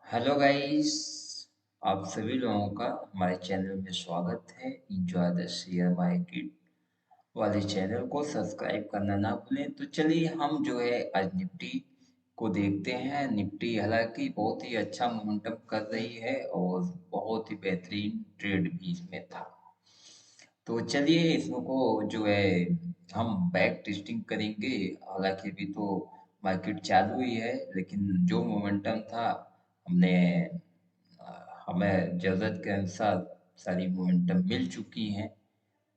Hello guys. आप सभी लोगों का हमारे चैनल में स्वागत है। इंजॉय द शेयर मार्केट वाले चैनल को सब्सक्राइब करना ना भूलें। तो चलिए हम जो है आज निफ्टी को देखते हैं। निफ्टी हालांकि बहुत ही अच्छा मोमेंटम कर रही है और बहुत ही बेहतरीन ट्रेड भी इसमें था। तो चलिए इसको जो है हम बैक टेस्टिंग करेंगे। हालांकि अभी तो मार्केट चालू ही है, लेकिन जो मोमेंटम था हमने हमें ज़रूरत के अनुसार सारी मोमेंटम मिल चुकी हैं।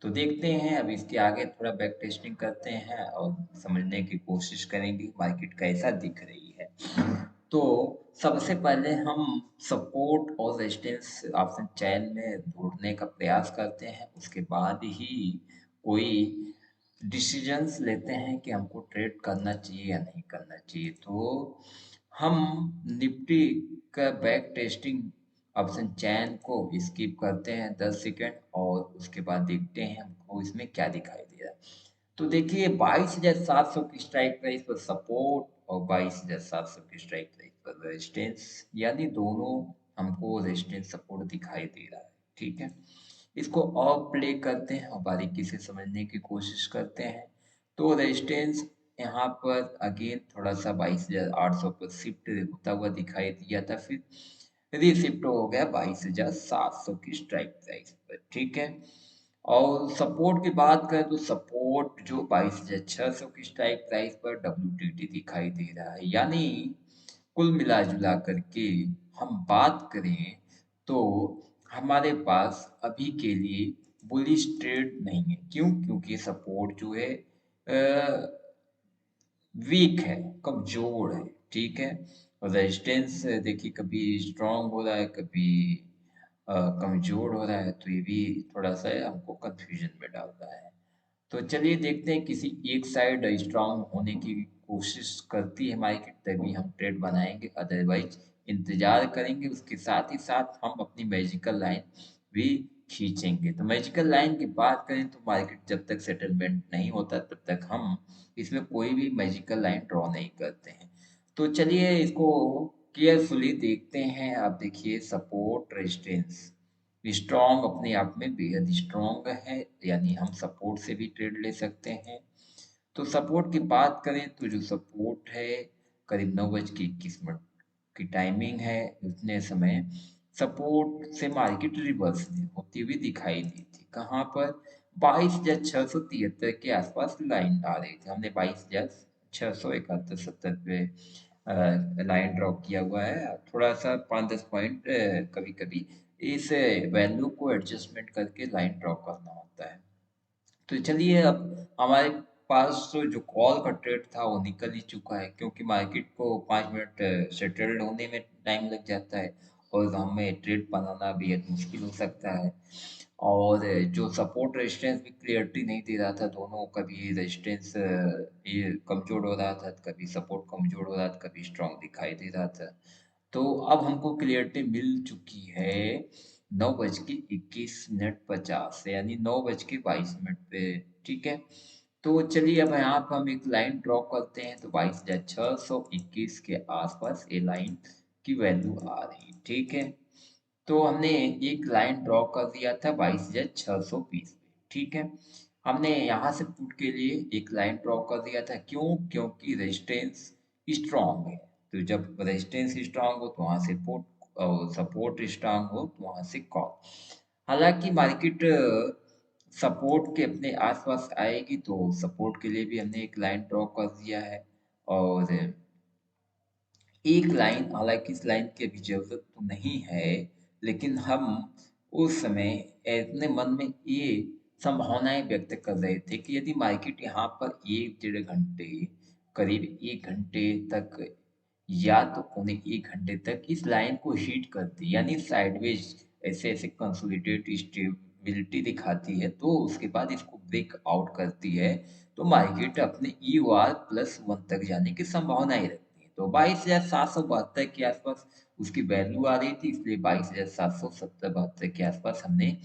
तो देखते हैं, अब इसके आगे थोड़ा बैक टेस्टिंग करते हैं और समझने की कोशिश करेंगे मार्केट कैसा दिख रही है। तो सबसे पहले हम सपोर्ट और रेजिस्टेंस ऑप्शन चैन में ढूंढने का प्रयास करते हैं, उसके बाद ही कोई डिसीजंस लेते हैं कि हमको ट्रेड करना चाहिए या नहीं करना चाहिए। तो हम निफ्टी का बैक टेस्टिंग ऑप्शन चैन को स्किप करते हैं 10 सेकेंड और उसके बाद देखते हैं हमको इसमें क्या दिखाई दे रहा है। तो देखिए 22,700 की स्ट्राइक प्राइस पर सपोर्ट और 22,700 की स्ट्राइक प्राइस पर रेजिस्टेंस, यानी दोनों हमको रेजिस्टेंस सपोर्ट दिखाई दे रहा है। ठीक है, इसको और प्ले करते हैं और बारीकी से समझने की कोशिश करते हैं। तो रेजिस्टेंस यहाँ पर अगेन थोड़ा सा 22,800 पर शिफ्ट होता हुआ दिखाई दिया था, फिर रिशिफ्ट हो गया 22,700 की स्ट्राइक प्राइस पर। ठीक है, और सपोर्ट की बात करें तो सपोर्ट जो 22,600 की स्ट्राइक प्राइस पर WTT दिखाई दे रहा है। यानी कुल मिला जुला करके हम बात करें तो हमारे पास अभी के लिए बुलिश ट्रेड नहीं है। क्यों? क्योंकि सपोर्ट जो है वीक है, कमजोर है। ठीक है, और रेजिस्टेंस देखिए कभी स्ट्रांग हो रहा है, कभी कमजोर हो रहा है। तो ये भी थोड़ा सा हमको कंफ्यूजन में डालता है। तो चलिए देखते हैं, किसी एक साइड स्ट्रांग होने की कोशिश करती है मार्केट तभी हम ट्रेड बनाएंगे, अदरवाइज इंतजार करेंगे। उसके साथ ही साथ हम अपनी मैजिकल लाइन भी खींचेंगे। तो मैजिकल लाइन की बात करें तो मार्केट जब तक सेटलमेंट नहीं होता तब तक हम इसमें कोई भी मैजिकल लाइन ड्रॉ नहीं करते हैं। तो चलिए इसको केयरफुली देखते हैं। आप देखिए सपोर्ट रेजिस्टेंस स्ट्रॉन्ग अपने आप में बेहद स्ट्रॉन्ग है, यानी हम सपोर्ट से भी ट्रेड ले सकते हैं। तो सपोर्ट की बात करें तो जो सपोर्ट है करीब 9:21 की टाइमिंग है। उतने समय सपोर्ट से मार्केट रिवर्स होती हुई दिखाई दी थी। कहाँ पर? 22,673 के आसपास लाइन आ रही थी। हमने 22,671-70 पे लाइन ड्रॉ किया हुआ है। थोड़ा सा 5-10 पॉइंट कभी कभी इस वैल्यू को एडजस्टमेंट करके लाइन ड्रॉ करना होता है। तो चलिए अब हमारे पास तो जो कॉल का ट्रेड था वो निकल ही चुका है, क्योंकि मार्केट को 5 मिनट सेटल्ड होने में टाइम लग जाता है और हमें ट्रेड बनाना भी एक मुश्किल हो सकता है। और जो सपोर्ट रेजिस्टेंस भी क्लियरिटी नहीं दे रहा था, दोनों कभी रेजिस्टेंस ये कमजोर हो रहा था, कभी सपोर्ट कमजोर हो रहा था, कभी स्ट्रांग दिखाई दे रहा था। तो अब हमको क्लियरिटी मिल चुकी है 9:21:50, यानी 9:22 पे। ठीक है, तो चलिए अब यहाँ पर हम एक लाइन ड्रॉ करते हैं। तो 22,621 के आसपास ये लाइन की वैल्यू आ रही। ठीक है, तो हमने एक लाइन ड्रॉ कर दिया था 22,620 पे। ठीक है, हमने यहाँ से पुट के लिए एक लाइन ड्रॉ कर दिया था। क्यों? क्योंकि रेजिस्टेंस स्ट्रांग है। तो जब रेजिस्टेंस स्ट्रांग हो तो वहां से पुट और सपोर्ट स्ट्रांग हो तो वहां से कॉल। हालांकि मार्केट सपोर्ट के अपने आसपास आएगी, तो सपोर्ट के लिए भी हमने एक लाइन ड्रॉ कर दिया है। और एक लाइन, हालांकि इस लाइन की अभी जरूरत तो नहीं है, लेकिन हम उस समय अपने मन में ये संभावनाएं व्यक्त कर रहे थे कि यदि मार्केट यहाँ पर 1-1.5 घंटे, करीब 1 घंटे तक या तो पौने 1 घंटे तक इस लाइन को हिट करती, यानी साइडवेज ऐसे ऐसे कंसोलिडेट स्टेबिलिटी दिखाती है, तो उसके बाद इसको ब्रेक आउट करती है, तो मार्केट अपने EOR+1 तक जाने की संभावनाएं रखती है। तो 22,772 के आसपास उसकी वैल्यू आ रही थी, इसलिए 22,770-72 के आसपास हमने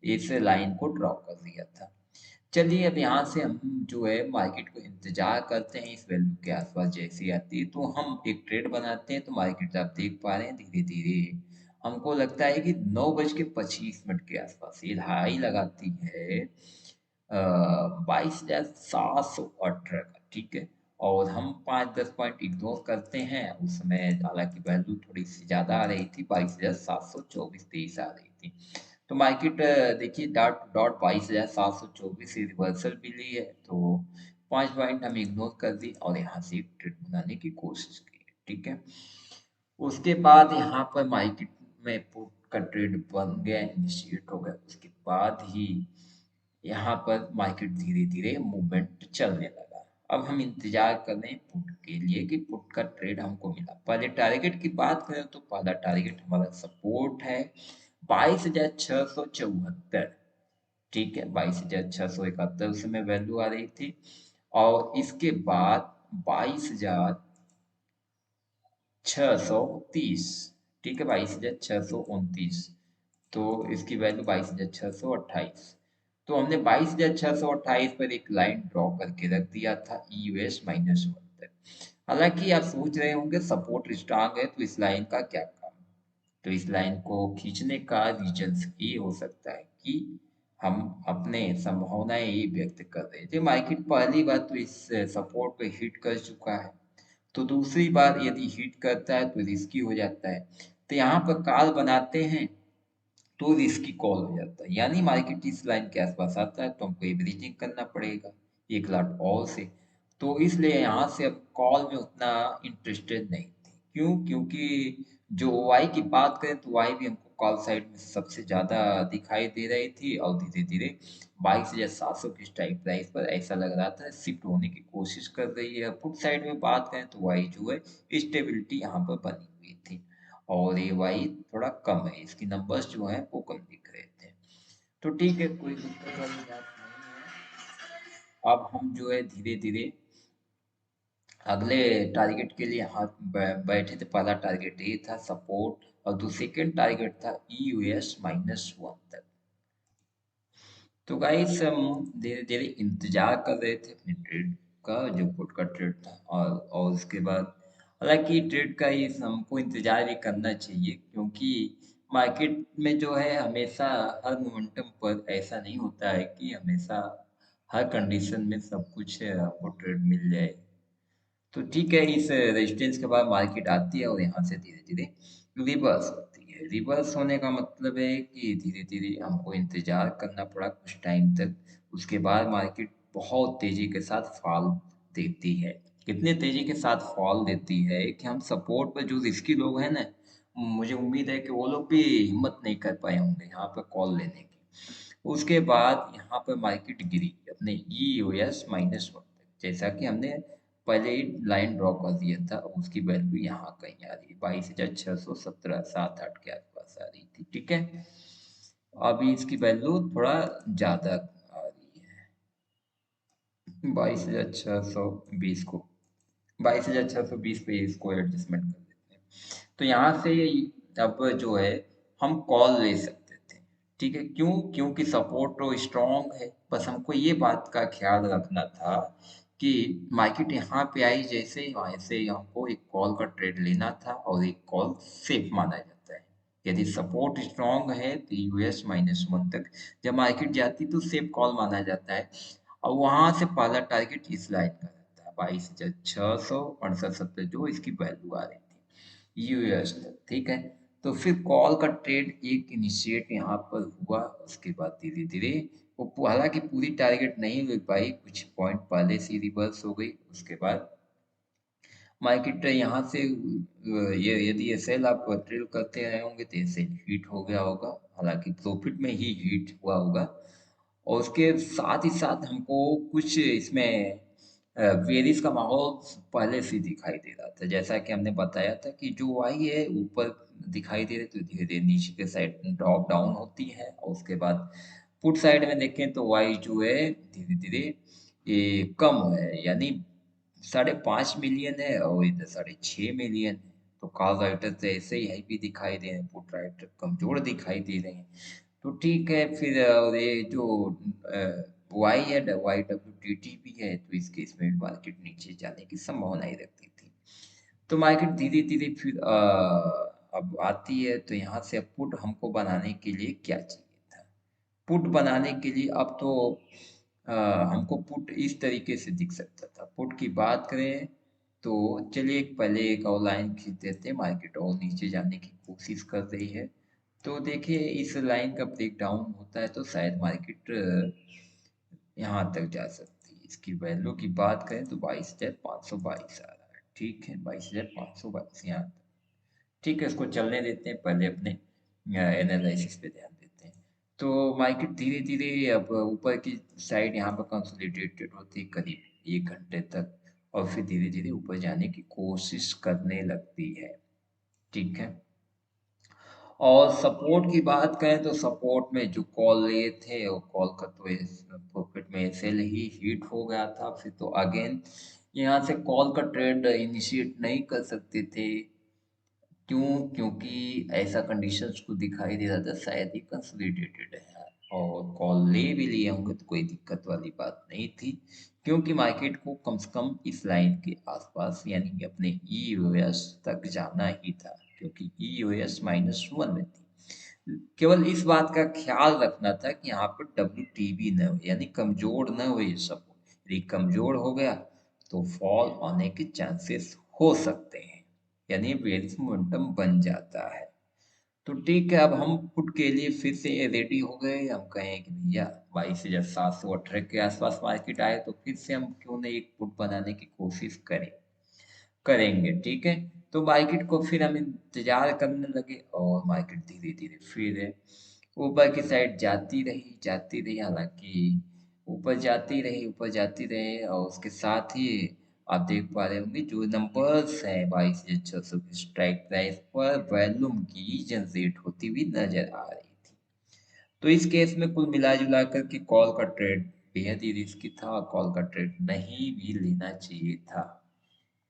इस लाइन को ड्रॉ कर दिया था। चलिए अब यहाँ से हम जो है मार्केट को इंतजार करते हैं इस वैल्यू के आसपास जैसे ही आती है तो हम एक ट्रेड बनाते हैं। तो मार्केट आप देख पा रहे हैं धीरे धीरे हमको लगता है कि 9:25 के आसपास ये हाई लगाती है 22,718 का। ठीक है, और हम 5-10 पॉइंट इग्नोर करते हैं। उस समय हालांकि वैल्यू थोड़ी सी ज्यादा आ रही थी, 22,724-23 आ रही थी। तो मार्केट देखिए डॉट डॉट 22,724 से रिवर्सल भी ली है। तो 5 पॉइंट हम इग्नोर कर दी और यहाँ से एक ट्रेड बनाने की कोशिश की। ठीक है, उसके बाद यहाँ पर मार्केट में पुट का ट्रेड बन गया, इनिशिएट हो गया। उसके बाद ही यहाँ पर मार्केट धीरे धीरे मूवमेंट चलने लगा। अब हम इंतजार कर रहे हैं पुट के लिए कि पुट का ट्रेड हमको मिला। पहले टारगेट की बात करें तो पहला टारगेट हमारा सपोर्ट है 22,674। ठीक है, 22,671 उस समय वैल्यू आ रही थी। और इसके बाद 22,630। ठीक है, 22,629। तो इसकी वैल्यू 22,628। तो हमने 22,628 पर एक लाइन ड्रॉ करके रख दिया था EUS-1 तक। हालांकि आप सोच रहे होंगे सपोर्ट स्ट्रांग है तो इस लाइन का क्या काम। तो इस लाइन को खींचने का रीजन ये हो सकता है कि हम अपने संभावनाएं ये व्यक्त कर रहे थे। मार्केट पहली बार तो इस सपोर्ट पे हिट कर चुका है, तो दूसरी बार यदि हिट करता है तो रिस्की हो जाता है। तो यहाँ पर कॉल बनाते हैं तो रिस्की कॉल हो जाता है, यानी मार्केट इस लाइन के आसपास आता है तो हमको एवरेजिंग करना पड़ेगा 1 लाख और से। तो इसलिए यहाँ से अब कॉल में उतना इंटरेस्टेड नहीं थी। क्यों? क्योंकि जो वाई की बात करें तो वाई भी हमको कॉल साइड में सबसे ज्यादा दिखाई दे रही थी और धीरे धीरे 22,700 की स्ट्राइक प्राइस पर ऐसा लग रहा था शिफ्ट होने की कोशिश कर रही है। पुट साइड में बात करें तो वाई जो है स्टेबिलिटी यहाँ पर बनी हुई थी और ये वाई थोड़ा कम है, इसकी नंबर्स जो हैं वो कम दिख रहे थे। तो ठीक है, कोई दिक्कत वाली बात नहीं है। अब हम जो है धीरे धीरे अगले टारगेट के लिए हाथ बैठे थे। पहला टारगेट ये था सपोर्ट और सेकेंड टारगेट था EUS-1 तक। तो गाइस हम धीरे धीरे इंतजार कर रहे थे अपने ट्रेड का, जो पुट का ट्रेड था। और उसके बाद हालांकि ट्रेड का ये हमको इंतजार भी करना चाहिए, क्योंकि मार्केट में जो है हमेशा हर मोमेंटम पर ऐसा नहीं होता है कि हमेशा हर कंडीशन में सब कुछ आपको ट्रेड मिल जाए। तो ठीक है, इस रेजिस्टेंस के बाद मार्केट आती है और यहाँ से धीरे धीरे रिवर्स होती है। रिवर्स होने का मतलब है कि धीरे धीरे हमको इंतजार करना पड़ा कुछ टाइम तक। उसके बाद मार्केट बहुत तेजी के साथ फॉल देती है। कितने तेजी के साथ फॉल देती है कि हम सपोर्ट पर जो रिस्की लोग हैं ना, मुझे उम्मीद है कि वो लोग भी हिम्मत नहीं कर पाए होंगे यहाँ पर कॉल लेने की। उसके बाद यहाँ पर मार्केट गिरी अपने EUS-1 तक, जैसा कि हमने पहले ही लाइन ड्रॉ कर दिया था। उसकी वैल्यू यहाँ कहीं आ रही है 22,617 7-8 के आसपास आ रही थी। ठीक है, अभी इसकी वैल्यू थोड़ा ज्यादा आ रही है 22,620 को। 22,620 पे इसको एडजस्टमेंट कर देते हैं। तो यहाँ से अब जो है हम कॉल ले सकते थे। ठीक है, क्यों? क्योंकि सपोर्ट तो स्ट्रॉन्ग है। बस हमको ये बात का ख्याल रखना था कि मार्केट यहाँ पे आई जैसे ही, वहां से हमको एक कॉल का ट्रेड लेना था और एक कॉल सेफ माना जाता है। यदि सपोर्ट स्ट्रॉन्ग है तो EUS-1 तक जब मार्केट जाती तो सेफ कॉल माना जाता है। और वहां से पहला टारगेट इस लाइन का रहता है 22,668-70, जो इसकी वैल्यू आ रही थी EUS तक। ठीक है, तो फिर कॉल का ट्रेड एक इनिशिएट यहाँ पर हुआ। उसके बाद धीरे धीरे वो हालांकि पूरी टारगेट नहीं ले पाई, कुछ पॉइंट पहले से रिवर्स हो गई। उसके बाद मार्केट यहाँ से ये यदि एसएल आप ट्रेल करते रहे होंगे तो एसएल हिट हो गया होगा, हालांकि प्रॉफिट में ही हिट हुआ होगा। और उसके साथ ही साथ हमको कुछ इसमें वेरिस का माहौल पहले से दिखाई दे रहा था। जैसा कि हमने बताया था कि जो वाई है ऊपर दिखाई दे रही तो धीरे धीरे नीचे के साइड ड्रॉप डाउन होती है। और उसके बाद पुट साइड में देखें तो वाई जो है धीरे धीरे ये कम है, यानी 5.5 मिलियन है और इधर 6.5 मिलियन है। तो कॉल राइटर तो ऐसे ही हैवी दिखाई दे रहे हैं, पुट राइटर कमजोर दिखाई दे रहे हैं। तो ठीक है, फिर और ये जो वाई है, वाई डब्ल्यू टी टी भी है, तो इस केस में भी मार्केट नीचे जाने की संभावना ही रहती थी। तो मार्केट धीरे धीरे फिर अब आती है, तो यहाँ से अब पुट हमको बनाने के लिए क्या चाहिए था? पुट बनाने के लिए अब तो अ, हमको पुट इस तरीके से दिख सकता था। पुट की बात करें तो चलिए पहले एक और लाइन खींच देते हैं, मार्केट और नीचे जाने की कोशिश कर रही है। तो देखिए इस लाइन का ब्रेक डाउन होता है तो शायद मार्केट यहाँ तक जा सकती है। इसकी वैल्यू की बात करें तो 22,522 आ रहा है। ठीक है, 22,522 यहाँ तक। ठीक है, इसको चलने देते हैं, पहले अपने एनालिसिस पे ध्यान देते हैं। तो मार्केट धीरे धीरे अब ऊपर की साइड यहाँ पर कंसोलिडेटेड होती है करीब 1 घंटे तक, और फिर धीरे धीरे ऊपर जाने की कोशिश करने लगती है। ठीक है, और सपोर्ट की बात करें तो सपोर्ट में जो कॉल लिए थे वो कॉल का तो प्रॉफिट में सेल ही हिट हो गया था। फिर तो अगेन यहाँ से कॉल का ट्रेड इनिशिएट नहीं कर सकते थे। क्यों? क्योंकि ऐसा कंडीशंस को दिखाई दे रहा था शायद ये कंसोलिडेटेड है, और कॉल ले भी लिए होंगे तो कोई दिक्कत वाली बात नहीं थी, क्योंकि मार्केट को कम से कम इस लाइन के आसपास यानी कि अपने ईओएस तक जाना ही था, क्योंकि ईओएस -1 में थी। केवल इस बात का ख्याल रखना था कि यहाँ पर डब्ल्यू टी बी न हो, यानी कमजोर न हो ये सपोर्ट। यदि कमजोर हो गया तो फॉल आने के चांसेस हो सकते हैं, यानी बेयरिश मोमेंटम बन जाता है। तो ठीक है, अब हम पुट के लिए फिर से रेडी हो गए। हम कहें कि भैया 22,718 के आसपास मार्केट आए तो फिर से हम क्यों नहीं एक पुट बनाने की कोशिश करेंगे। ठीक है, तो मार्केट को फिर हम इंतजार करने लगे, और मार्केट धीरे धीरे फिर ऊपर की साइड जाती रही, हालांकि ऊपर जाती रही, और उसके साथ ही आप देख पा रहे होंगे जो नंबर्स हैं 22,600 की स्ट्राइक प्राइस पर वॉल्यूम की जनरेट होती हुई नजर आ रही थी। तो इस केस में कुल मिला जुला कर के कॉल का ट्रेड बेहद ही रिस्की था, कॉल का ट्रेड नहीं भी लेना चाहिए था,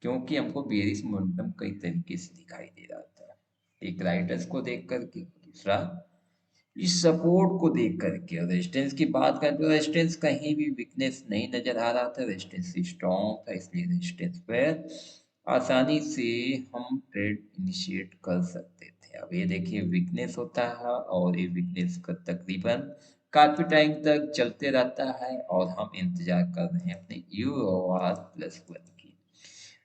क्योंकि हमको बेयरिश मोमेंटम कई तरीके से दिखाई दे रहा था। एक राइटर्स को देख करके, दूसरा इस सपोर्ट को देख करके। और रेजिस्टेंस की बात करें तो रेजिस्टेंस कहीं भी वीकनेस नहीं नजर आ रहा था, रेजिस्टेंस स्ट्रॉन्ग था, इसलिए रेजिस्टेंस पर आसानी से हम ट्रेड इनिशिएट कर सकते थे। अब ये देखिए वीकनेस होता है, और ये वीकनेस का तकरीबन काफी टाइम तक चलते रहता है, और हम इंतजार कर रहे हैं अपने UOR+1 की।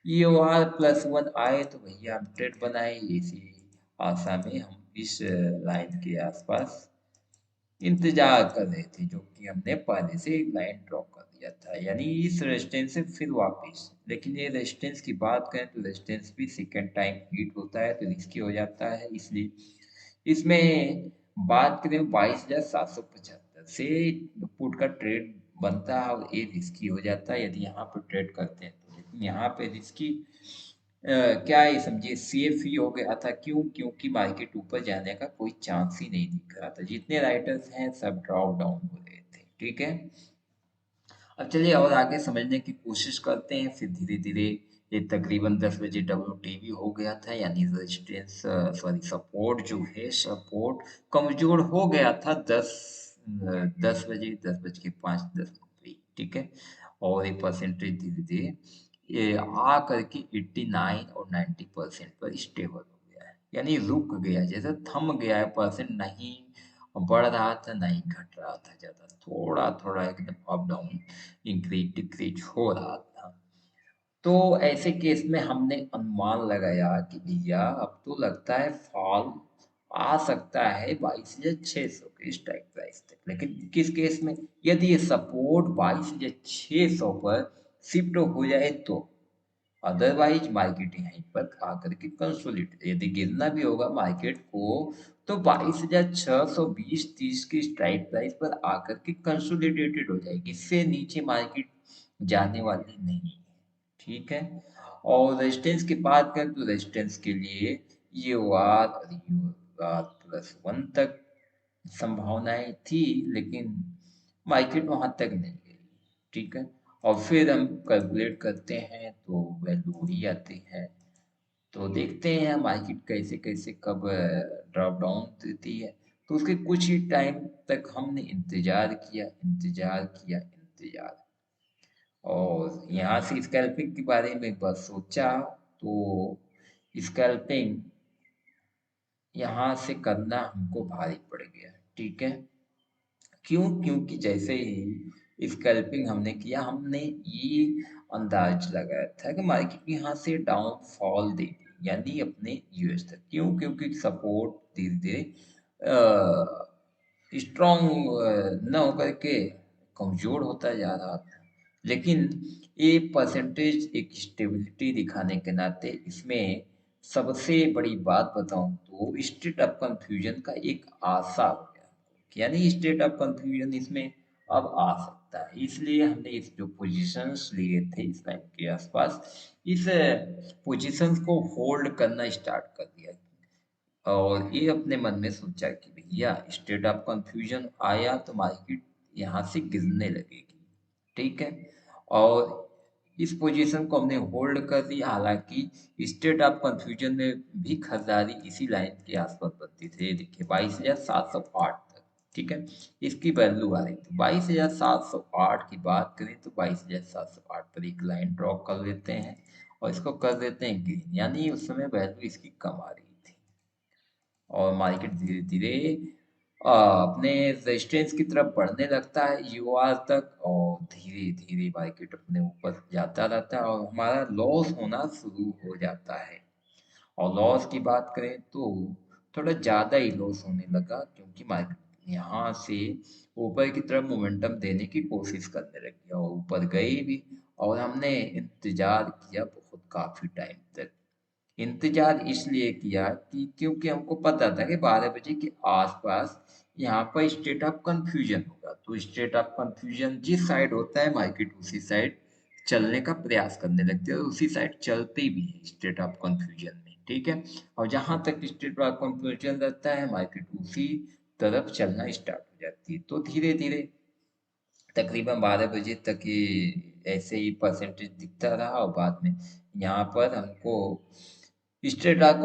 UOR+1 आए तो भैया हम ट्रेड बनाए, इसी आशा में हम इस लाइन के आसपास इंतजार कर रहे थे, जो कि हमने पहले से एक लाइन ड्रॉ कर दिया था, यानी इस रेजिस्टेंस से फिर वापस। लेकिन ये रेजिस्टेंस की बात करें तो रेजिस्टेंस भी सेकेंड टाइम हिट होता है तो रिस्की हो जाता है, इसलिए इसमें बात करें 22,775 से पुट का ट्रेड बनता है, और ये रिस्की हो जाता है यदि यहाँ पर ट्रेड करते हैं तो। लेकिन यहाँ पे रिस्की क्या ये समझिए सेफ ही हो गया था। क्यों? क्योंकि मार्केट ऊपर जाने का कोई चांस ही नहीं दिख रहा था, जितने राइटर्स हैं सब ड्रॉप डाउन हो रहे थे। ठीक है, अब चलिए और आगे समझने की कोशिश करते हैं। फिर धीरे धीरे ये तकरीबन 10 बजे WTV हो गया था, यानी रेजिस्टेंस सॉरी सपोर्ट जो है सपोर्ट कमजोर हो गया था 10 बजे, 10 बज के 5 10 मिनट पे। ठीक है, और एक परसेंटेज धीरे धीरे ये आ करके 89 और 90% पर स्टेबल हो गया है, यानी रुक गया, जैसे थम गया है, परसेंट नहीं बढ़ रहा था नहीं घट रहा था ज्यादा, थोड़ा थोड़ा एकदम अप डाउन इंक्रीज डिक्रीज हो रहा था। तो ऐसे केस में हमने अनुमान लगाया कि भैया अब तो लगता है फॉल आ सकता है 22,600 के स्ट्राइक प्राइस तक। लेकिन किस केस में? यदि ये सपोर्ट 22,600 पर शिफ्ट हो जाए तो। अदरवाइज मार्केट यहीं पर आकर के कंसोलिडेट, यदि गिरना भी होगा मार्केट को तो 22,620-30 की स्ट्राइक प्राइस पर आकर के कंसोलिडेटेड हो जाएगी, इससे नीचे मार्केट जाने वाली नहीं है। ठीक है, और रेजिस्टेंस की बात करें तो रेजिस्टेंस के लिए ये वार और ये वार+1 तक संभावनाएं थी, लेकिन मार्केट वहां तक नहीं गई। ठीक है, और फिर हम कैलकुलेट करते हैं तो वैल्यू वही आती है। तो देखते हैं मार्केट कैसे कैसे कब ड्रॉप डाउन देती है। तो उसके कुछ ही टाइम तक हमने इंतजार किया, इंतजार किया, इंतजार। और यहाँ से स्कैल्पिंग के बारे में एक बार सोचा तो स्कैल्पिंग यहाँ से करना हमको भारी पड़ गया। ठीक है, क्यों? क्योंकि जैसे ही स्कैल्पिंग हमने किया, हमने ये अंदाज लगाया था कि मार्केट यहाँ से डाउनफॉल देगी, यानी अपने यूएस तक। क्यों? क्योंकि सपोर्ट धीरे धीरे स्ट्रॉन्ग न होकर के कमजोर होता जा रहा था। लेकिन ये परसेंटेज एक स्टेबिलिटी दिखाने के नाते इसमें सबसे बड़ी बात बताऊं तो स्टेट ऑफ कंफ्यूजन का एक आशा हो गया, यानी स्टेट ऑफ कंफ्यूजन इसमें अब आ सकता है। इसलिए हमने इस जो पोजीशंस लिए थे इस लाइन के आसपास, इस पोजीशंस को होल्ड करना स्टार्ट कर दिया। और ये अपने मन में सोचा कि भैया स्टेट ऑफ कंफ्यूजन आया तो मार्केट यहाँ से गिरने लगेगी। ठीक है, और इस पोजीशन को हमने होल्ड कर दिया। हालांकि स्टेट ऑफ कंफ्यूजन में भी खरीदारी इसी लाइन के आसपास बनती थी। ये देखिए 22,708 तक। ठीक है, इसकी वैल्यू आ रही थी 22,708 की बात करें तो 22,708 पर एक लाइन ड्रॉ कर लेते हैं और इसको कर देते हैं ग्रीन, यानी उस समय वैल्यू इसकी कम आ रही थी। और मार्केट धीरे धीरे अपने रेजिस्टेंस की तरफ बढ़ने लगता है यूआर तक, और धीरे धीरे मार्केट अपने ऊपर जाता रहता है और हमारा लॉस होना शुरू हो जाता है। और लॉस की बात करें तो थोड़ा ज़्यादा ही लॉस होने लगा, क्योंकि मार्केट यहाँ से ऊपर की तरफ मोमेंटम देने की कोशिश करने लगी और ऊपर गई भी। और हमने इंतजार किया बहुत काफ़ी टाइम तक। इंतजार इसलिए किया कि क्योंकि हमको पता था कि 12 बजे के आसपास यहाँ पर स्टेट ऑफ कंफ्यूजन होगा। तो स्टेट ऑफ कंफ्यूजन जिस साइड होता है मार्केट उसी साइड चलने का प्रयास करने लगते हैं और उसी साइड चलते भी है स्टेट ऑफ कंफ्यूजन में। ठीक है, और जहां तक स्टेट ऑफ कंफ्यूजन रहता है मार्केट उसी तरफ चलना स्टार्ट हो जाती है। तो धीरे धीरे तकरीबन 12 बजे तक ये ऐसे ही परसेंटेज दिखता रहा और बाद में यहाँ पर हमको स्टेट ऑफ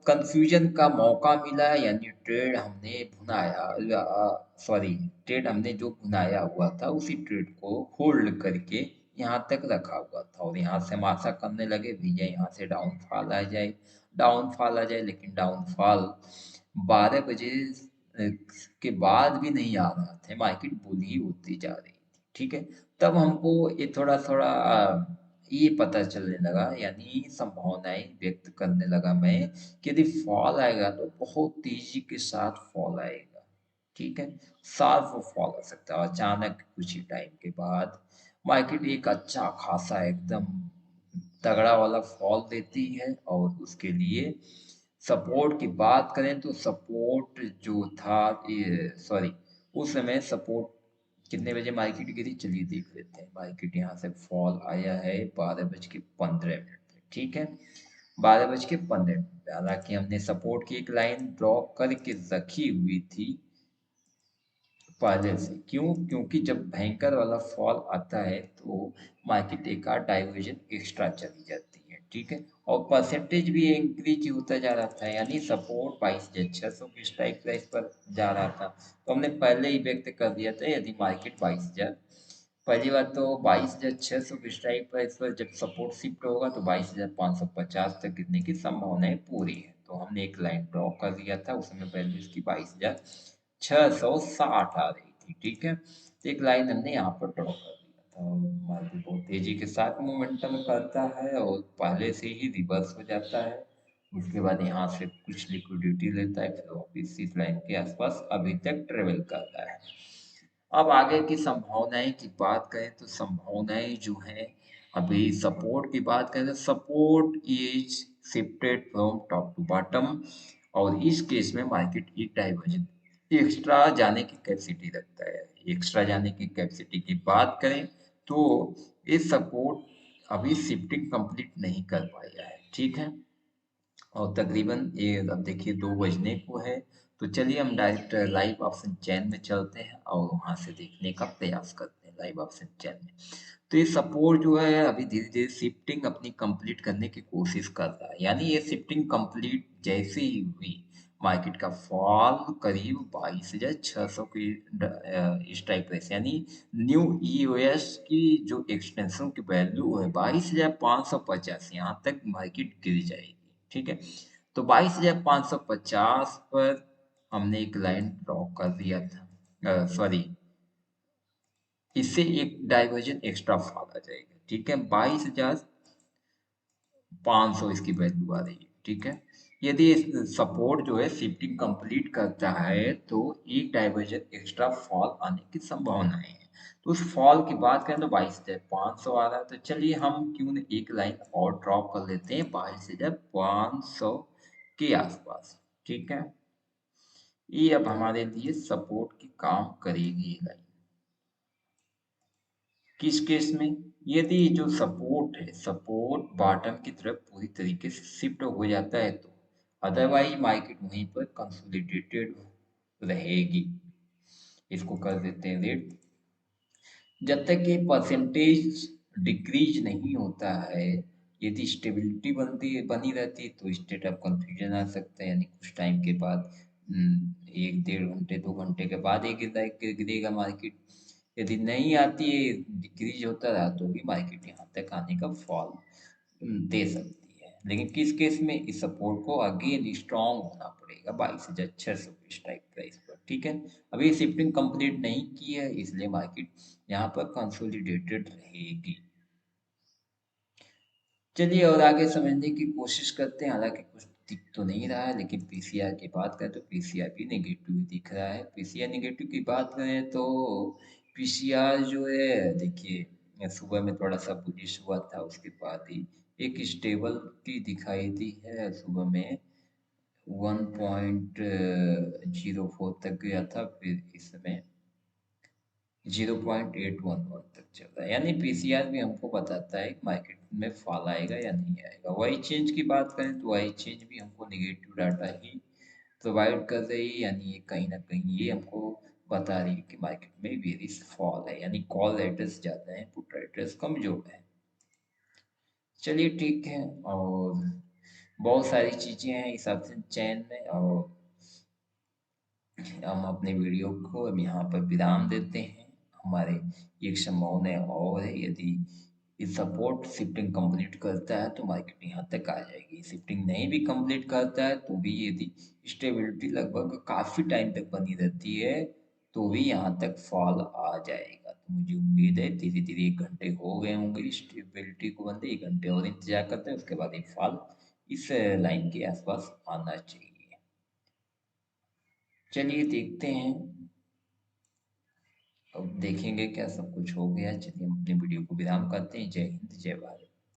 कंफ्यूजन का मौका मिला, यानी ट्रेड हमने भुनाया, सॉरी, ट्रेड हमने जो भुनाया हुआ था उसी ट्रेड को होल्ड करके यहाँ तक रखा हुआ था। और यहाँ से हम आशा करने लगे भैया यहाँ से डाउनफॉल आ जाए, डाउनफॉल आ जाए। लेकिन डाउनफॉल 12 बजे के बाद भी नहीं आ रहा था, मार्केट बुल ही होती जा रही थी। ठीक है, तब हमको ये थोड़ा थोड़ा ये पता चलने लगा, यानी संभावनाएं व्यक्त करने लगा मैं कि यदि फॉल आएगा तो बहुत तेजी के साथ फॉल आएगा। ठीक है, शार्प फॉल आ सकता है। अचानक कुछ ही टाइम के बाद मार्केट एक अच्छा खासा एकदम तगड़ा वाला फॉल देती है। और उसके लिए सपोर्ट की बात करें तो सपोर्ट जो था, ये सॉरी, उस समय सपोर्ट कितने बजे मार्केट गिरी चलिए देख लेते हैं। मार्केट यहाँ से फॉल आया है 12:15 पे। ठीक है, 12:15। हालांकि हमने सपोर्ट की एक लाइन ड्रॉ करके रखी हुई थी पहले से। क्यों? क्योंकि जब भयंकर वाला फॉल आता है तो मार्केट एक आध डाइवर्जन एक्स्ट्रा चली जाती है। ठीक है, और परसेंटेज भी इंक्रीज होता जा रहा था, यानी सपोर्ट 22,600 की स्ट्राइक प्राइस पर जा रहा था। तो हमने पहले ही व्यक्त कर दिया था यदि मार्केट 22,000, पहली बात तो 22,600 की स्ट्राइक प्राइस पर जब सपोर्ट शिफ्ट होगा तो 22,550 तक गिरने की संभावनाएं पूरी है। तो हमने एक लाइन ड्रॉ कर दिया था, उसमें पहले इसकी 22,660 आ रही थी। ठीक है, तो एक लाइन हमने यहाँ पर ड्रॉ कर दिया था। मार्केट बहुत तेजी के साथ मोमेंटम करता है और पहले से ही रिवर्स हो जाता है। उसके बाद यहाँ से कुछ लिक्विडिटी लेता है, फिर वापिस इस लाइन के आसपास अभी तक ट्रेवल करता है। अब आगे की संभावनाएं की बात करें तो संभावनाएं जो है, अभी सपोर्ट की बात करें तो support is shifted from top to bottom. और इस केस में मार्केट एक डाइवर्जन एक्स्ट्रा जाने की कैपेसिटी रखता है। एक्स्ट्रा जाने की कैपेसिटी की बात करें तो ये सपोर्ट अभी शिफ्टिंग कंप्लीट नहीं कर पाया है। ठीक है, और तकरीबन ये अब देखिए 2 बजने को है। तो चलिए हम डायरेक्ट लाइव ऑप्शन चैन में चलते हैं और वहां से देखने का प्रयास करते हैं लाइव ऑप्शन चैन में। तो ये सपोर्ट जो है अभी धीरे धीरे शिफ्टिंग अपनी कंप्लीट करने की कोशिश कर रहा है, यानी ये शिफ्टिंग कंप्लीट जैसे ही हुई मार्केट का फॉल करीब 22,600 की स्ट्राइक प्राइस यानी न्यू ईओएस की जो एक्सटेंशन की वैल्यू है 22,550, यहाँ तक मार्केट गिर जाएगी। ठीक है, तो 22,550 पर हमने एक लाइन ड्रॉ कर दिया था, सॉरी, इससे एक डाइवर्जन एक्स्ट्रा फॉल आ जाएगा। ठीक है, 22,500 इसकी वैल्यू आ रही है। ठीक है, यदि सपोर्ट जो है शिफ्टिंग कंप्लीट करता है तो एक डाइवर्जन एक्स्ट्रा फॉल आने की संभावनाएं है। तो उस फॉल की बात करें तो 22,500 आ रहा है, तो चलिए हम क्यों न एक लाइन और ड्रॉ कर लेते हैं 22,500 के आसपास। ठीक है, ये अब हमारे लिए सपोर्ट की काम करेगी ये लाइन। किस केस में? यदि जो सपोर्ट है, सपोर्ट बॉटम की तरफ पूरी तरीके से शिफ्ट हो जाता है तो, अदरवाइज मार्केट वहीं पर कंसोलिडेटेड रहेगी। इसको कर देते हैं रेट। जब तक ये परसेंटेज डिक्रीज नहीं होता है, यदि स्टेबिलिटी बनी रहती है तो स्टेट ऑफ कंफ्यूजन आ सकता है, यानी कुछ टाइम के बाद, 1 डेढ़ घंटे 2 घंटे के बाद एक गिरेगा मार्केट। यदि नहीं आती है, डिक्रीज होता रहा, तो भी मार्केट यहाँ तक आने का फॉल दे सकती है। लेकिन किस केस में? इस सपोर्ट को अगेन स्ट्रॉन्ग होना पड़ेगा 22,600 की स्ट्राइक प्राइस पर। ठीक है, अभी शिफ्टिंग कंप्लीट नहीं की है, इसलिए मार्केट यहाँ पर कंसोलिडेटेड रहेगी। चलिए और आगे समझने की कोशिश करते हैं। हालांकि कुछ दिख तो नहीं रहा है, लेकिन पीसीआर की बात करें तो पीसीआर भी नेगेटिव दिख रहा है। पीसीआर नेगेटिव की बात करें तो पीसीआर जो है, देखिए सुबह में थोड़ा सा बुलिश हुआ था, उसके बाद ही एक स्टेबल की दिखाई दी है। सुबह में 1.04 तक गया था, फिर इस समय 0.811 तक चल रहा है। यानी पीसीआर भी हमको बताता है कि मार्केट में फॉल आएगा या नहीं आएगा। वाई चेंज की बात करें तो वाई चेंज भी हमको निगेटिव डाटा ही प्रोवाइड कर रही है, यानी ये कहीं ना कहीं ये हमको बता रही है कि मार्केट में बेरिश फॉल है, यानी कॉल राइटर्स ज़्यादा है, पुट राइटर्स कमजोर है। चलिए ठीक है, और बहुत सारी चीज़ें हैं इस ऑप्शन चैन में, और हम अपने वीडियो को अब यहाँ पर विराम देते हैं। हमारे एक संभावना और है, यदि ये सपोर्ट शिफ्टिंग कंप्लीट करता है तो मार्केट यहाँ तक आ जाएगी। शिफ्टिंग नहीं भी कंप्लीट करता है तो भी यदि स्टेबिलिटी लगभग काफ़ी टाइम तक बनी रहती है तो भी यहाँ तक फॉल आ जाएगा। तो मुझे उम्मीद है धीरे धीरे 1 घंटे हो गए होंगे स्टेबिलिटी को बनते, 1 घंटे और इंतजार करते हैं, उसके बाद एक फॉल इस लाइन के आसपास आना चाहिए। चलिए देखते हैं, अब देखेंगे क्या सब कुछ हो गया। चलिए हम अपने वीडियो को विराम करते हैं। जय हिंद, जय भारत।